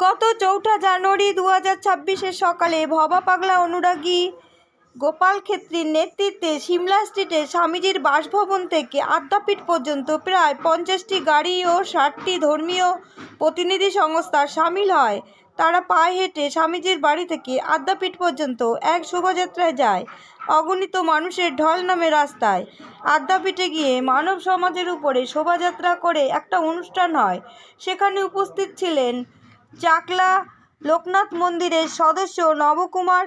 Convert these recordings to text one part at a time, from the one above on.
গত 4 জানুয়ারি 2026 সকালে ভবা পাগলা অনুরাগী গোপাল খেত্রীর নেতৃত্বে সিমলা স্ট্রিটে স্বামীজির বাসভবন থেকে আদ্যাপীঠ পর্যন্ত প্রায় 50টি গাড়ি ও 60টি ধর্মীয় প্রতিনিধি সংস্থা সামিল হয়। তারা পায়ে হেঁটে স্বামীজির বাড়ি থেকে আদ্যাপীঠ পর্যন্ত এক শোভাযাত্রায় যায়। অগণিত মানুষের ঢল নামে রাস্তায়। আদ্যাপীঠে গিয়ে মানব সমাজের উপরে শোভাযাত্রা করে একটা অনুষ্ঠান হয়। সেখানে উপস্থিত ছিলেন চাকলা লোকনাথ মন্দিরের সদস্য নবকুমার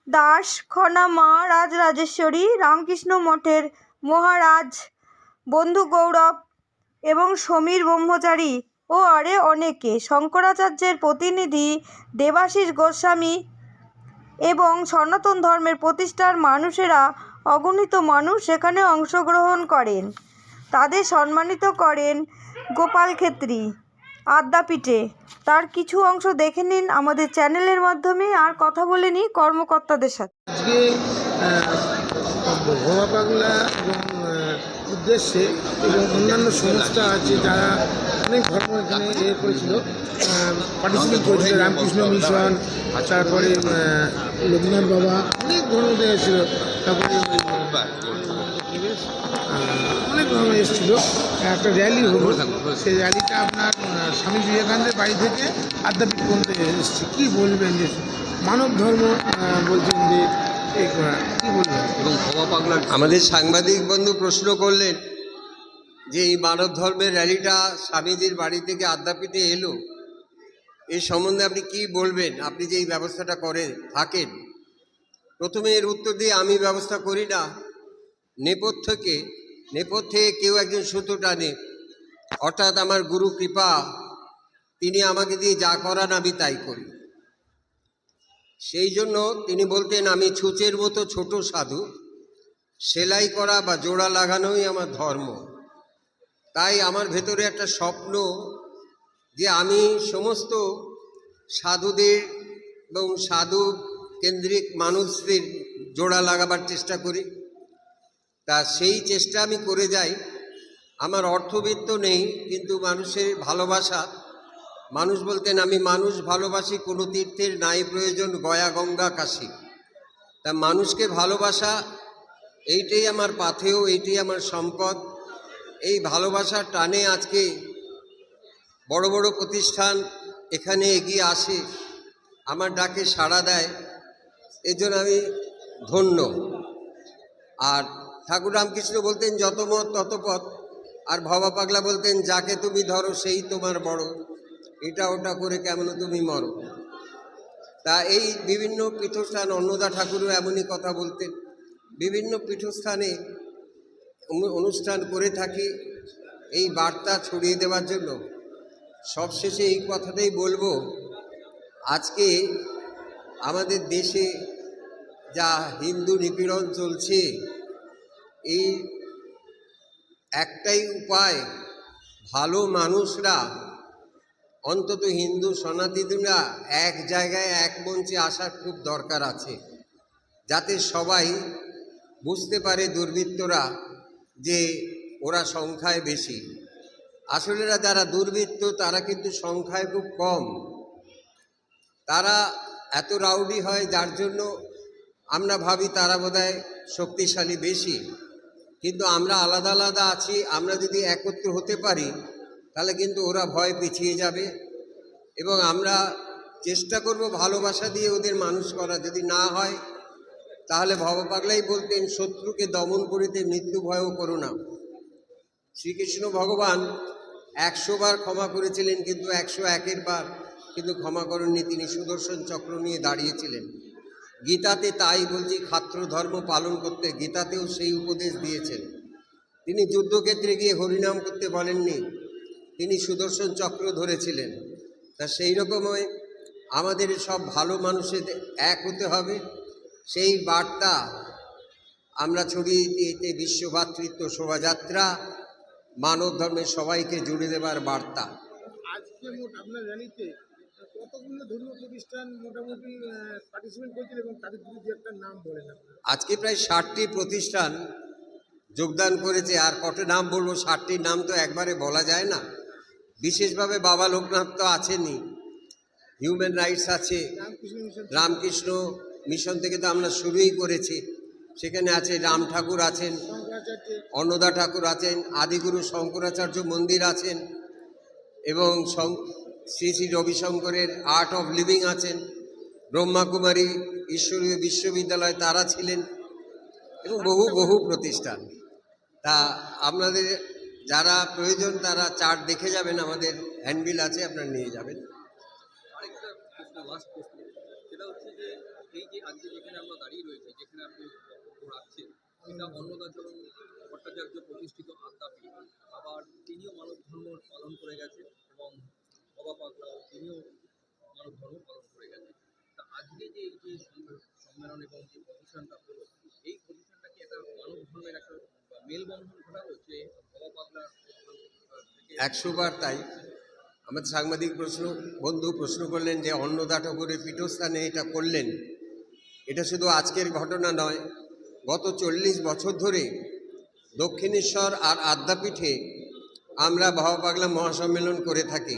দাস, খনা মা রাজরাজেশ্বরী, রামকৃষ্ণ মঠের মহারাজ বন্ধু গৌরব এবং সমীর ব্রহ্মচারী ও আরে অনেকে, শঙ্করাচার্যের প্রতিনিধি দেবাশিস গোস্বামী এবং সনাতন ধর্মের প্রতিষ্ঠার মানুষেরা। অগণিত মানুষ সেখানে অংশগ্রহণ করেন। তাদের সম্মানিত করেন গোপাল খেত্রী আদ্যাপীঠে। তার কিছু অংশ দেখে নিন আমাদের চ্যানেলের মাধ্যমে, আর কথা বলে নিই কর্মকর্তাদের সাথে। আজকে ভবা পাগলা এবং উদ্দেশ্যে এবং অন্যান্য সংস্থা আছে যারা অনেক ধর্ম এখানে করেছিল, পার্টিসিপেট করেছিল। রামকৃষ্ণ মিশন, তারপরে লোকনাথ বাবা, অনেক ধর্ম এসেছিল। তারপরে অনেক ধর্ম এসেছিল। একটা র্যালি হলো, সেই র্যালিটা আপনার স্বামী বিবেকানন্দের বাড়ি থেকে আদ্যাপীঠ পর্যন্ত এসেছে। কী বলবেন যে মানব ধর্ম বলছেন যে কী বলবেন? এবং ভবা পাগলা আমাদের সাংবাদিক বন্ধু প্রশ্ন করলেন যে এই মানব ধর্মের র্যালিটা স্বামীজির বাড়ি থেকে আদ্যাপীঠে এলো, এই সম্বন্ধে আপনি কি বলবেন? আপনি যে এই ব্যবস্থাটা করে থাকেন, প্রথমে এর উত্তর দিয়ে আমি ব্যবস্থা করি না, নেপথ্যে কেউ একজন সুতো টানে, অর্থাৎ আমার গুরু কৃপা, তিনি আমাকে দিয়ে যা করান আমি তাই করি। সেই জন্য তিনি বলতেন, আমি ছুঁচের মতো ছোট সাধু, সেলাই করা বা জোড়া লাগানোই আমার ধর্ম। তাই আমার ভেতরে একটা স্বপ্ন যে আমি সমস্ত সাধুদের এবং সাধু কেন্দ্রিক মানুষদের জোড়া লাগাবার চেষ্টা করি। তা সেই চেষ্টা আমি করে যাই। আমার অর্থবিত্ত নেই, কিন্তু মানুষের ভালোবাসা, মানুষ বলতেন আমি মানুষ ভালোবাসি, কোনো তীর্থের নাই প্রয়োজন, গয়া গঙ্গা কাশী। তা মানুষকে ভালোবাসা, এইটাই আমার পাথেয়, এইটাই আমার সম্পদ। এই ভালোবাসার টানে আজকে বড় বড় প্রতিষ্ঠান এখানে এগিয়ে আসে, আমার ডাকে সাড়া দেয়, এজন্য আমি ধন্য। আর ঠাকুর রামকৃষ্ণ বলতেন যত মত তত পথ, আর ভবা পাগলা বলতেন যাকে তুমি ধরো সেই তোমার বড়, এটা ওটা করে কেমন তুমি মরো। তা এই বিভিন্ন পীঠস্থান, অন্নদা ঠাকুরও এমনই কথা বলতেন। বিভিন্ন পীঠস্থানে অনুষ্ঠান করে থাকি এই বার্তা ছড়িয়ে দেওয়ার জন্য। সবশেষে এই কথাটাই বলবো, আজকে আমাদের দেশে যা হিন্দু নিপীড়ন চলছে, এই একটাই উপায়, ভালো মানুষরা, অন্তত হিন্দু সনাতনীরা এক জায়গায় এক মঞ্চে আসার খুব দরকার আছে, যাতে সবাই বুঝতে পারে দুর্বৃত্তরা যে ওরা সংখ্যায় বেশি। আসলে যারা দুর্বৃত্ত তারা কিন্তু সংখ্যায় খুব কম। তারা এত রাউডি হয় যার জন্য আমরা ভাবি তারা বোধহয় শক্তিশালী বেশি, কিন্তু আমরা আলাদা আলাদা আছি। আমরা যদি একত্র হতে পারি তাহলে কিন্তু ওরা ভয় পিছিয়ে যাবে, এবং আমরা চেষ্টা করব ভালোবাসা দিয়ে ওদের মানুষ করা। যদি না হয় তাহলে ভবা পাগলাই বলতেন, শত্রুকে দমন করিতে মৃত্যু ভয়ও করো না। শ্রীকৃষ্ণ ভগবান 100 বার ক্ষমা করেছিলেন, কিন্তু 101 বার কিন্তু ক্ষমা করেননি, তিনি সুদর্শন চক্র নিয়ে দাঁড়িয়েছিলেন। গীতাতে তাই বলছি, ক্ষাত্র ধর্ম পালন করতে, গীতাতেও সেই উপদেশ দিয়েছেন। তিনি যুদ্ধক্ষেত্রে গিয়ে হরিনাম করতে বলেননি, তিনি সুদর্শন চক্র ধরেছিলেন। তা সেই রকমই আমাদের সব ভালো মানুষের এক হতে হবে। সেই বার্তা আমরা ছড়িয়ে দিতে বিশ্বভাতৃত্ব শোভাযাত্রা, মানব ধর্মের সবাইকে জুড়ে দেবার বার্তা। আজকে মোট আপনার র্যালিতে কতগুলো ধর্মীয় প্রতিষ্ঠান মোটামুটি পার্টিসিপেট করেছিল এবং তাদের যদি একটা নাম বলেন আপনারা? আজকে প্রায় 60টি প্রতিষ্ঠান যোগদান করেছে। আর কত নাম বলবো, 60টির নাম তো একবারে বলা যায় না। বিশেষভাবে বাবা লোকনাথ তো আছেনই, হিউম্যান রাইটস আছে, রামকৃষ্ণ মিশন, রামকৃষ্ণ মিশন থেকে তো আমরা শুরুই করেছি। সেখানে আছে রাম ঠাকুর আছেন, শঙ্করাচার্যের, অন্নদা ঠাকুর আছেন, আদিগুরু শঙ্করাচার্য মন্দির আছেন, এবং শ্রী শ্রী রবিশঙ্করের আর্ট অফ লিভিং আছেন, ব্রহ্মাকুমারী ঈশ্বরীয় বিশ্ববিদ্যালয় তারা ছিলেন, এবং বহু বহু প্রতিষ্ঠান। তা আপনাদের যারা প্রয়োজন তারা চার্ট দেখে যাবেন, আমাদের হ্যান্ডবিল আছে, আপনারা নিয়ে যাবেন। আরেকটা প্রশ্ন, লাস্ট প্রশ্ন, সেটা হচ্ছে যে এই যে আজকে যেখানে আমরা দাঁড়িয়ে রয়েছি, যেখানে আপনি বক্তব্য রাখছেন, এটা অন্নদাচরণ ভট্টাচার্য প্রতিষ্ঠিত আদ্যাপীঠ। আবার তিনিও মানব ধর্ম পালন করে গেছেন এবং বাবা পাগলাও তিনিও মানব ধর্ম পালন করে গেছেন। তা আজকে যে এই যে সম্মেলন এবং যে প্রতিষ্ঠানটা হলো, এই প্রতিষ্ঠানটা কি একটা মানব ধর্মের একটা মেলবন্ধন ঘটালো, যে বাবা পাগলার থেকে 100 বার তাই। আমাদের সাংবাদিক বন্ধু প্রশ্ন করলেন যে অন্নদা ঠাকুরের পীঠস্থানে এটা করলেন। এটা শুধু আজকের ঘটনা নয়, গত 40 বছর ধরে দক্ষিণেশ্বর আর আদ্যাপীঠে আমরা বাবা পাগলা মহাসম্মেলন করে থাকি।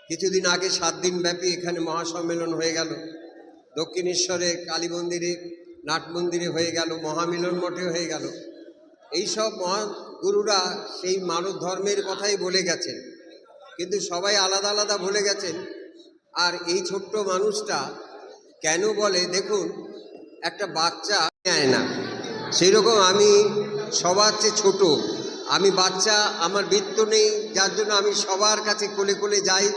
কিছুদিন আগে 7 দিন ব্যাপী এখানে মহাসম্মেলন হয়ে গেল। দক্ষিণেশ্বরে কালী মন্দিরে, নাট মন্দিরে হয়ে গেল, মহামিলন মঠে হয়ে গেল। এইসব মহাগুরুরা সেই মানব ধর্মের কথাই বলে গেছেন, কিন্তু সবাই আলাদা আলাদা বলে গেছেন। আর এই ছোট্ট মানুষটা কেন বলে, দেখুন, একটা বাচ্চা নেয় না, সেই রকম আমি সবার চেয়ে ছোট, আমি বাচ্চা, আমার বৃত্ত নেই, যার জন্য আমি সবার কাছে কোলে কোলে যাই,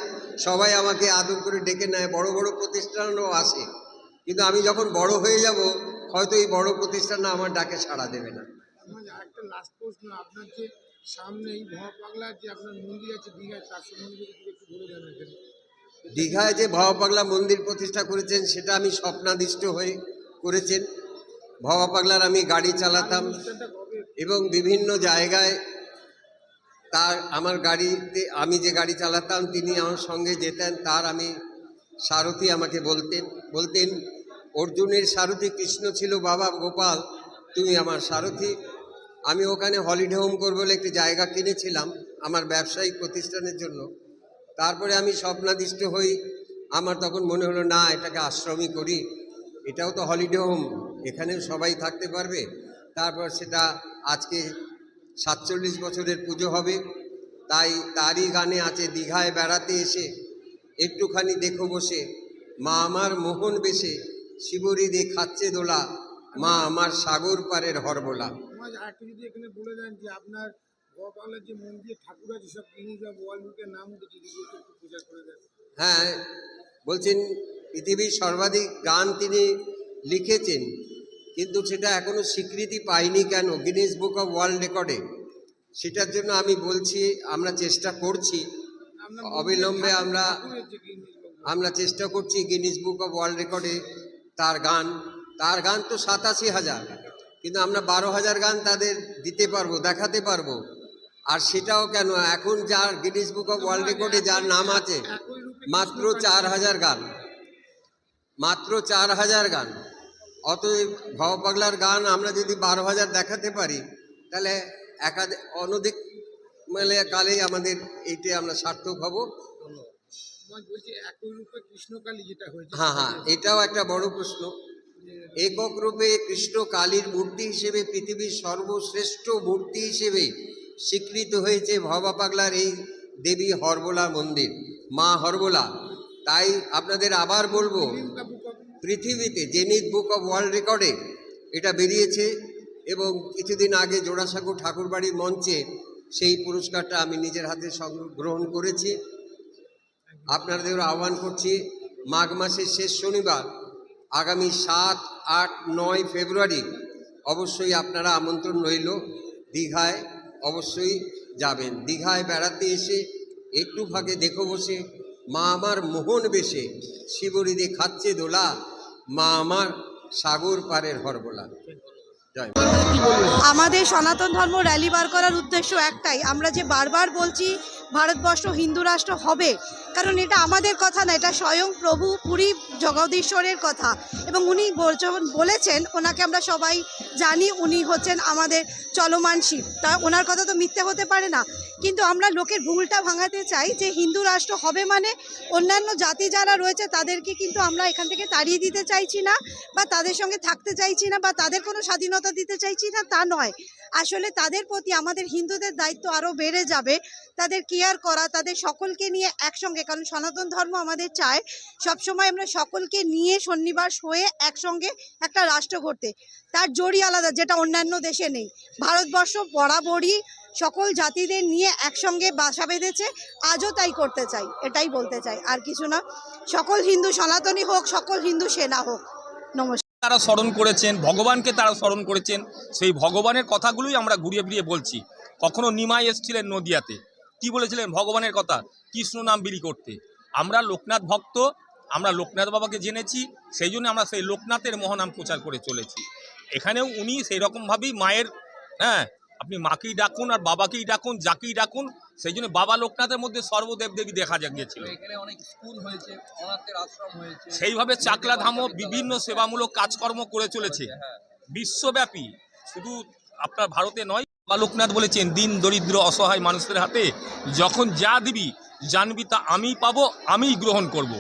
সবাই আমাকে আদর করে ডেকে নেয়, বড় বড় প্রতিষ্ঠানও আসে। কিন্তু আমি যখন বড় হয়ে যাব, হয়তো এই বড় প্রতিষ্ঠানটা আমার ডাকে সাড়া দেবে না। আমার একটা লাস্ট প্রশ্ন, আপনার যে সামনেই ভবা পাগলার যে আপনার মন্দির আছে দীঘায়, তার সম্বন্ধে যদি একটু বলে দেন এখানে। দীঘায় যে ভবা পাগলা মন্দির প্রতিষ্ঠা করেছেন সেটা আমি স্বপ্নাদিষ্ট হয়ে করেছেন। ভবা পাগলার আমি গাড়ি চালাতাম অনুষ্ঠানটা কবে? এবং বিভিন্ন জায়গায় তার আমার গাড়িতে, আমি যে গাড়ি চালাতাম তিনি আমার সঙ্গে যেতেন, তার আমি সারথি আমাকে বলতেন অর্জুনের সারথি কৃষ্ণ ছিল বাবা গোপাল, তুমি আমার সারথি। আমি ওখানে হলিডে হোম করবো বলে একটি জায়গা কিনেছিলাম আমার ব্যবসায়িক প্রতিষ্ঠানের জন্য। তারপরে আমি স্বপ্নাদিষ্ট হই, আমার তখন মনে হলো না, এটাকে আশ্রমই করি, এটাও তো হলিডে হোম, এখানেও সবাই থাকতে পারবে। তারপর সেটা আজকে 47 বছরের পুজো হবে। তাই তারই গানে আছে, দীঘায় বেড়াতে এসে একটুখানি দেখো বসে, মা আমার মোহন বেশে, শিবরি দিয়ে খাচ্ছে দোলা, মা আমার সাগর পারের হরবোলা। আমার আরেকটু যদি এখানে বলে দেন যে আপনার ভবা পাগলার যে মন্দির ঠাকুর আছে সব গিনিজ বা ওয়ার্ল্ড বুকের নাম উঠেছে, যদি একটু প্রচার করে দেন। হ্যাঁ, বলছেন পৃথিবীর সর্বাধিক গান তিনি লিখেছেন, কিন্তু সেটা এখনো স্বীকৃতি পায়নি কেন গিনেস বুক অফ ওয়ার্ল্ড রেকর্ডে? সেটার জন্য আমি বলছি আমরা চেষ্টা করছি, আপনার অবিলম্বে ঠাকুরের যে গিনিজ বুক, আমরা চেষ্টা করছি গিনেস বুক অফ ওয়ার্ল্ড রেকর্ডে তার গান তো 87,000, কিন্তু আমরা 12,000 গান তাদের দিতে পারবো, দেখাতে পারবো। আর সেটাও কেন, এখন যার গিনেস বুক অফ ওয়ার্ল্ড রেকর্ডে যার নাম আছে একই রূপে মাত্র 4,000 গান, মাত্র 4,000 গান। অতএব ভবা পাগলার গান আমরা যদি 12,000 দেখাতে পারি, তাহলে অনধিক কালেই আমাদের এইটা আমরা সার্থক হব। আমার বলছি একই রূপে কৃষ্ণকালী যেটা হয়েছে, হ্যাঁ, এটাও একটা বড় প্রশ্ন। একক রূপে কৃষ্ণ কালীর মূর্তি হিসেবে, পৃথিবীর সর্বশ্রেষ্ঠ মূর্তি হিসেবে স্বীকৃত হয়েছে ভবা পাগলার এই দেবী হরবোলা মন্দির, মা হরবোলা। তাই আপনাদের আবার বলবো, পৃথিবীতে গিনেস বুক অফ ওয়ার্ল্ড রেকর্ডে এটা বেরিয়েছে, এবং কিছুদিন আগে জোড়াসাঁকো ঠাকুরবাড়ির মঞ্চে সেই পুরস্কারটা আমি নিজের হাতে গ্রহণ করেছি। আপনাদের আহ্বান করছি, মাঘ মাসের শেষ শনিবার আগামী 7, 8, 9 ফেব্রুয়ারি অবশ্যই আপনারা আমন্ত্রণ রইল, দীঘায় অবশ্যই যাবেন। দীঘায় বেড়াতে এসে একটু ফাঁকে দেখো বসে, মা আমার মোহন বেশে, শিবরি দিয়ে খাচ্ছে দোলা, মা আমার সাগর পারের হরবোলা। জয় মা। আমাদের সনাতন ধর্ম র্যালি বার করার উদ্দেশ্য একটাই, আমরা যে বারবার বলছি ভারতবর্ষ হিন্দু রাষ্ট্র হবে, কারণ এটা আমাদের কথা না, এটা স্বয়ং প্রভু পুরী জগদীশ্বরের কথা। এবং উনি যখন বলেছেন, ওনাকে আমরা সবাই জানি, উনি হচ্ছেন আমাদের চলমান শিব, তা ওনার কথা তো মিথ্যে হতে পারে না। কিন্তু আমরা লোকের ভুলটা ভাঙাতে চাই যে হিন্দু রাষ্ট্র হবে মানে অন্যান্য জাতি যারা রয়েছে তাদেরকে কিন্তু আমরা এখান থেকে তাড়িয়ে দিতে চাইছি না, বা তাদের সঙ্গে থাকতে চাইছি না, বা তাদের কোনো স্বাধীনতা দিতে চাইছি না, তা নয়। আসলে তাদের প্রতি আমাদের হিন্দুদের দায়িত্ব আরও বেড়ে যাবে, তাদের কেয়ার করা, তাদের সকলকে নিয়ে একসঙ্গে, কারণ সনাতন ধর্ম আমাদের চায় সবসময় আমরা সকলকে নিয়ে সন্নিবাস হয়ে একসঙ্গে একটা রাষ্ট্র গড়তে। তার জড়ি আলাদা, যেটা অন্যান্য দেশে নেই। ভারতবর্ষ বরাবরই সকল জাতিদের নিয়ে একসঙ্গে বাসা বেঁধেছে, আজও তাই করতে চাই, এটাই বলতে চাই, আর কিছু না। সকল হিন্দু সনাতনী হোক, সকল হিন্দু সেনা হোক। নমস্কার। তারা স্মরণ করেছেন, ভগবানকে তারা স্মরণ করেছেন, সেই ভগবানের কথাগুলোই আমরা ঘুরিয়ে ফিরিয়ে বলছি। কখনো নিমাই এসেছিলেন নদিয়াতে, কি বলেছিলেন ভগবানের কথা? কৃষ্ণ নাম বিলি করতে। আমরা লোকনাথ ভক্ত, আমরা লোকনাথ বাবাকে জেনেছি, সেই জন্য আমরা সেই লোকনাথের মহানাম প্রচার করে চলেছি। এখানেও উনি সেই রকমভাবেই মায়ের, হ্যাঁ, আপনি মাকেই ডাকুন আর বাবাকেই ডাকুন, যাকেই ডাকুন, সেই জন্য বাবা লোকনাথের মধ্যে সর্বদেব দেবী দেখা গিয়েছিল। এখানে অনেক স্কুল হয়েছে, অনাথের আশ্রম হয়েছে, সেইভাবে চাকলা ধামও বিভিন্ন সেবামূলক কাজকর্ম করে চলেছে বিশ্বব্যাপী, শুধু আপনার ভারতে নয়। বাবা লোকনাথ বলেছেন, দিন দরিদ্র অসহায় মানুষের হাতে যখন যা দিবি জানবি তা আমি পাবো, আমিই গ্রহণ করব।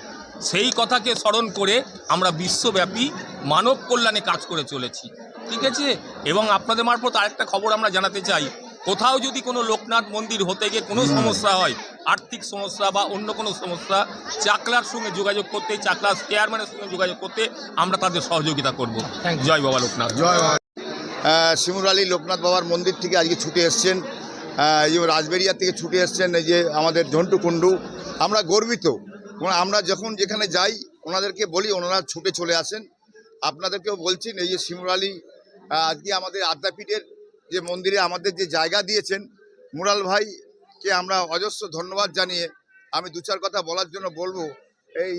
সেই কথাকে স্মরণ করে আমরা বিশ্বব্যাপী মানব কল্যাণে কাজ করে চলেছি, ঠিক আছে। এবং আপনাদের মারফত আরেকটা খবর আমরা জানাতে চাই, কোথাও যদি কোনো লোকনাথ মন্দির হতে গিয়ে কোনো সমস্যা হয়, আর্থিক সমস্যা বা অন্য কোনো সমস্যা, চাকলার সঙ্গে যোগাযোগ করতে, চাকলার চেয়ারম্যানের সঙ্গে যোগাযোগ করতে আমরা তাদের সহযোগিতা করব। জয় বাবা লোকনাথ। জয় বাবা। শিমুরালী লোকনাথ বাবার মন্দির থেকে আজকে ছুটে এসছেন, এই যে রাজবেরিয়া থেকে ছুটে এসছেন, এই যে আমাদের ঝন্টু কুণ্ডু। আমরা গর্বিত, আমরা যখন যেখানে যাই ওনাদেরকে বলি, ওনারা ছুটে চলে আসেন। আপনাদেরকেও বলছেন, এই যে শিমুরালী আজকে আমাদের আদ্যাপীঠের যে মন্দিরে আমাদের যে জায়গা দিয়েছেন, মুরাল ভাইকে আমরা অজস্র ধন্যবাদ জানিয়ে আমি দু চার কথা বলার জন্য বলবো। এই